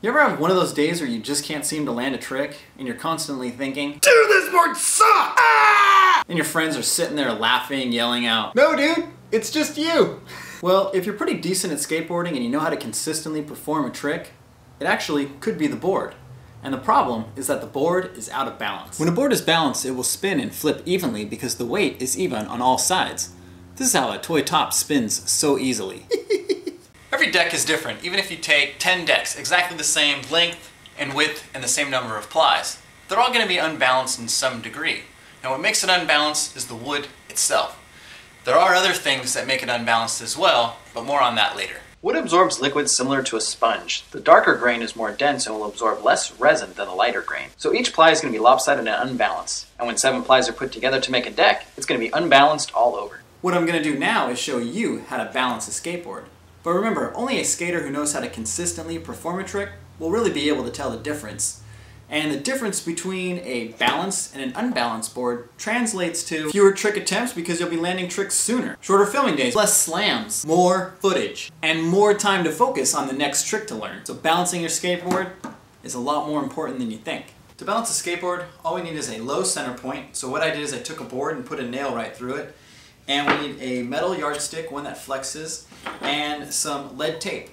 You ever have one of those days where you just can't seem to land a trick and you're constantly thinking, "Dude, this board sucks!" Ah! And your friends are sitting there laughing, yelling out, "No, dude, it's just you." Well, if you're pretty decent at skateboarding and you know how to consistently perform a trick, it actually could be the board. And the problem is that the board is out of balance. When a board is balanced, it will spin and flip evenly because the weight is even on all sides. This is how a toy top spins so easily. Every deck is different, even if you take 10 decks, exactly the same length and width and the same number of plies. They're all going to be unbalanced in some degree. Now what makes it unbalanced is the wood itself. There are other things that make it unbalanced as well, but more on that later. Wood absorbs liquids similar to a sponge. The darker grain is more dense and will absorb less resin than the lighter grain. So each ply is going to be lopsided and unbalanced. And when 7 plies are put together to make a deck, it's going to be unbalanced all over. What I'm going to do now is show you how to balance a skateboard. But remember, only a skater who knows how to consistently perform a trick will really be able to tell the difference. And the difference between a balanced and an unbalanced board translates to fewer trick attempts because you'll be landing tricks sooner, shorter filming days, less slams, more footage, and more time to focus on the next trick to learn. So balancing your skateboard is a lot more important than you think. To balance a skateboard, all we need is a low center point. So what I did is I took a board and put a nail right through it. And we need a metal yardstick, one that flexes, and some lead tape.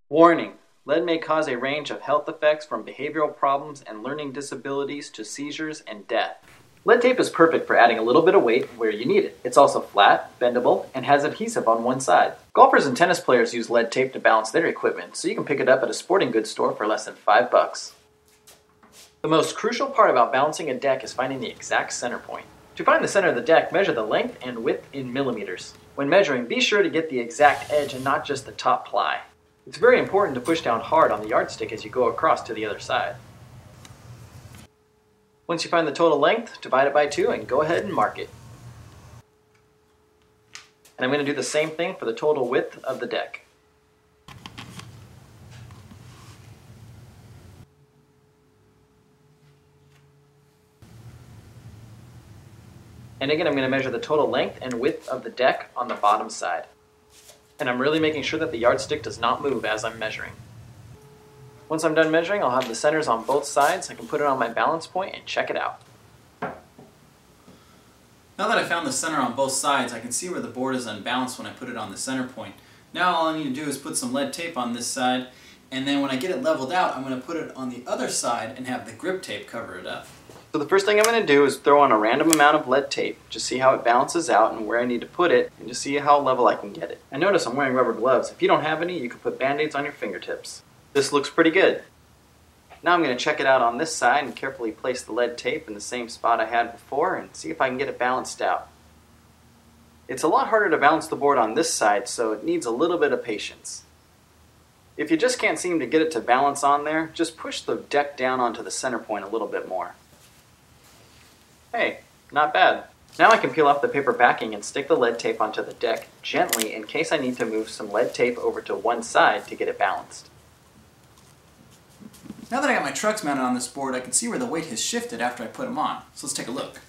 Warning. Lead may cause a range of health effects from behavioral problems and learning disabilities to seizures and death. Lead tape is perfect for adding a little bit of weight where you need it. It's also flat, bendable, and has adhesive on one side. Golfers and tennis players use lead tape to balance their equipment, so you can pick it up at a sporting goods store for less than $5. The most crucial part about balancing a deck is finding the exact center point. To find the center of the deck, measure the length and width in millimeters. When measuring, be sure to get the exact edge and not just the top ply. It's very important to push down hard on the yardstick as you go across to the other side. Once you find the total length, divide it by 2 and go ahead and mark it. And I'm going to do the same thing for the total width of the deck. And again, I'm going to measure the total length and width of the deck on the bottom side. And I'm really making sure that the yardstick does not move as I'm measuring. Once I'm done measuring, I'll have the centers on both sides. I can put it on my balance point and check it out. Now that I found the center on both sides, I can see where the board is unbalanced when I put it on the center point. Now all I need to do is put some lead tape on this side, and then when I get it leveled out, I'm going to put it on the other side and have the grip tape cover it up. So the first thing I'm going to do is throw on a random amount of lead tape, just see how it balances out and where I need to put it, and just see how level I can get it. I notice I'm wearing rubber gloves. If you don't have any, you can put band-aids on your fingertips. This looks pretty good. Now I'm going to check it out on this side and carefully place the lead tape in the same spot I had before and see if I can get it balanced out. It's a lot harder to balance the board on this side, so it needs a little bit of patience. If you just can't seem to get it to balance on there, just push the deck down onto the center point a little bit more. Hey, not bad. Now I can peel off the paper backing and stick the lead tape onto the deck gently in case I need to move some lead tape over to one side to get it balanced. Now that I got my trucks mounted on this board, I can see where the weight has shifted after I put them on. So let's take a look.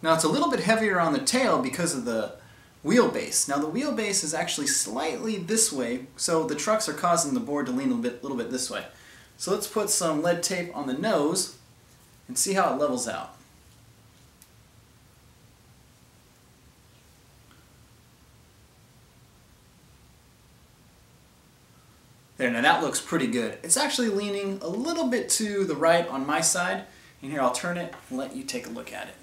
Now it's a little bit heavier on the tail because of the wheelbase. Now the wheelbase is actually slightly this way, so the trucks are causing the board to lean a little bit this way. So let's put some lead tape on the nose and see how it levels out. There, now that looks pretty good. It's actually leaning a little bit to the right on my side, and here I'll turn it and let you take a look at it.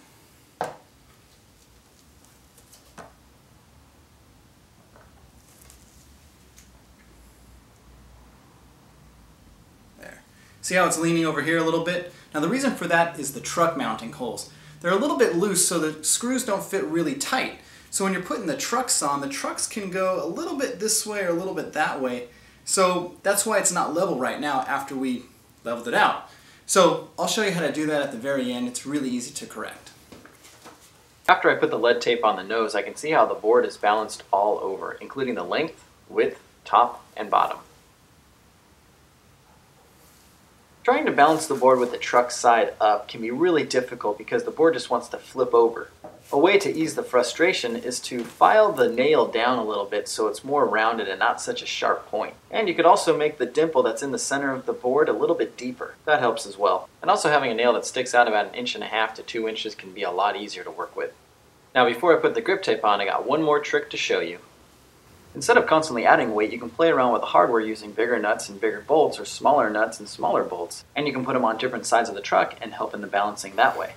See how it's leaning over here a little bit? Now the reason for that is the truck mounting holes. They're a little bit loose so the screws don't fit really tight. So when you're putting the trucks on, the trucks can go a little bit this way or a little bit that way. So that's why it's not level right now after we leveled it out. So I'll show you how to do that at the very end. It's really easy to correct. After I put the lead tape on the nose, I can see how the board is balanced all over, including the length, width, top, and bottom. Trying to balance the board with the truck side up can be really difficult because the board just wants to flip over. A way to ease the frustration is to file the nail down a little bit so it's more rounded and not such a sharp point. And you could also make the dimple that's in the center of the board a little bit deeper. That helps as well. And also having a nail that sticks out about 1.5 inches to 2 inches can be a lot easier to work with. Now before I put the grip tape on, I got one more trick to show you. Instead of constantly adding weight, you can play around with the hardware using bigger nuts and bigger bolts, or smaller nuts and smaller bolts. And you can put them on different sides of the truck and help in the balancing that way.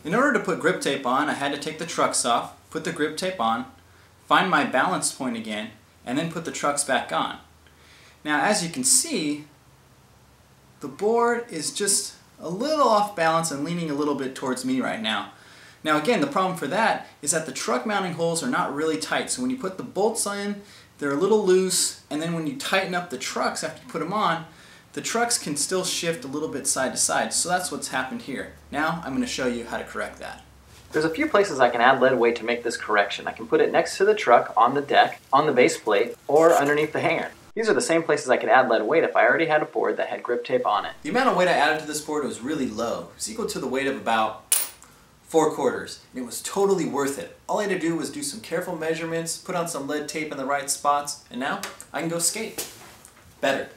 In order to put grip tape on, I had to take the trucks off, put the grip tape on, find my balance point again, and then put the trucks back on. Now as you can see, the board is just a little off balance and leaning a little bit towards me right now. Now again, the problem for that is that the truck mounting holes are not really tight, so when you put the bolts in, they're a little loose, and then when you tighten up the trucks after you put them on, the trucks can still shift a little bit side to side, so that's what's happened here. Now I'm going to show you how to correct that. There's a few places I can add lead weight to make this correction. I can put it next to the truck, on the deck, on the base plate, or underneath the hanger. These are the same places I could add lead weight if I already had a board that had grip tape on it. The amount of weight I added to this board was really low. It was equal to the weight of about 4/4. It was totally worth it. All I had to do was do some careful measurements, put on some lead tape in the right spots, and now I can go skate. Better.